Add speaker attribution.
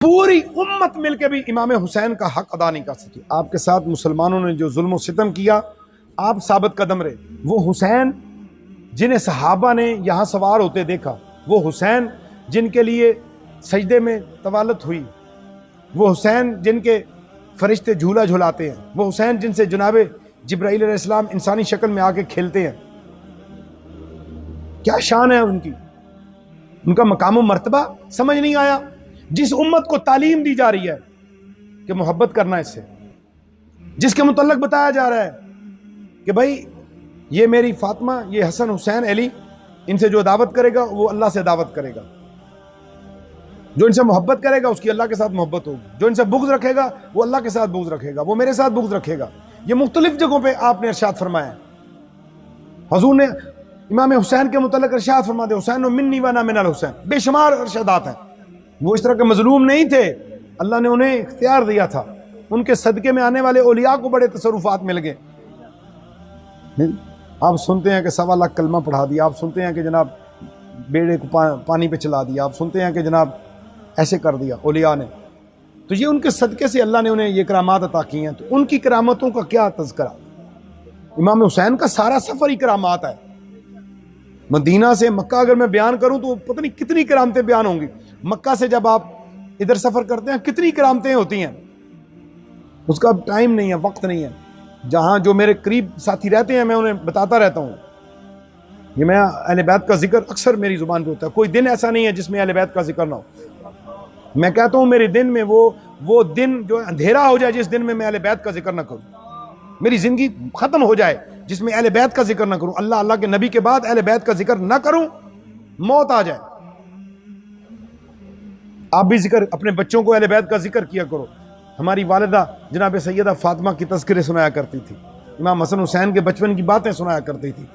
Speaker 1: पूरी उम्मत मिलकर भी इमाम हुसैन का हक अदा नहीं कर सकी। आपके साथ मुसलमानों ने जो जुल्म सितम किया, आप साबित कदम रहे। वो हुसैन जिन्हें सहाबा ने यहाँ सवार होते देखा, वो हुसैन जिनके लिए सजदे में तवालत हुई, वो हुसैन जिनके फरिश्ते झूला झुलाते हैं, वो हुसैन जिनसे जनाब जिब्राईल अलैहिस्सलाम इंसानी शक्ल में आके खेलते हैं, क्या शान है उनकी, उनका मकाम मर्तबा समझ नहीं आया। जिस उम्मत को तालीम दी जा रही है कि मोहब्बत करना इससे, जिसके मुतल्लक बताया जा रहा है कि भाई ये मेरी फातिमा, ये हसन हुसैन अली, इनसे जो दावत करेगा वो अल्लाह से दावत करेगा, जो इनसे मोहब्बत करेगा उसकी अल्लाह के साथ मोहब्बत होगी, जो इनसे बुग़्ज़ रखेगा वो अल्लाह के साथ बुग़्ज़ रखेगा, वो मेरे साथ बुग़्ज़ रखेगा। ये मुख्तलिफ जगहों पे आपने इरशाद फरमाया। हुज़ूर ने इमाम हुसैन के मुतल्लिक़ इरशाद फरमा दे, हुसैन मिन्नी व अना मिनल हुसैन, बेशुमार इरशादात हैं। वो इस तरह के मजलूम नहीं थे, अल्लाह ने उन्हें इख्तियार दिया था। उनके सदक़े में आने वाले औलिया को बड़े तसरुफ़ात मिल गए। आप सुनते हैं कि 1.25 लाख कलमा पढ़ा दिया, आप सुनते हैं कि जनाब बेड़े को पानी पे चला दिया, आप सुनते हैं कि जनाब ऐसे कर दिया औलिया ने। तो ये उनके सदक़े से अल्लाह ने उन्हें ये करामात अता की हैं। तो उनकी करामतों का क्या तज़किरा? इमाम हुसैन का सारा सफ़र ही करामात है। मदीना से मक्का अगर मैं बयान करूं तो पता नहीं कितनी करामतें बयान होंगी। मक्का से जब आप इधर सफ़र करते हैं कितनी करामतें होती हैं, उसका टाइम नहीं है, वक्त नहीं है। जहाँ जो मेरे करीब साथी रहते हैं मैं उन्हें बताता रहता हूँ, ये मैं अहले बैत का जिक्र अक्सर मेरी ज़ुबान पे होता है। कोई दिन ऐसा नहीं है जिसमें अहले बैत का जिक्र ना हो। मैं कहता हूँ मेरे दिन में वो दिन जो अंधेरा हो जाए, जिस दिन में मैं अहले बैत का जिक्र ना करूँ, मेरी ज़िंदगी ख़त्म हो जाए जिसमें अहले बैत का जिक्र ना करूँ, अल्लाह अल्लाह के नबी के बाद अहले बैत का जिक्र ना करूँ, मौत आ जाए। आप भी जिक्र, अपने बच्चों को अहले बैत का जिक्र किया करो। हमारी वालिदा जनाब सैयदा फातिमा की तज़किरे सुनाया करती थी, इमाम हसन हुसैन के बचपन की बातें सुनाया करती थी।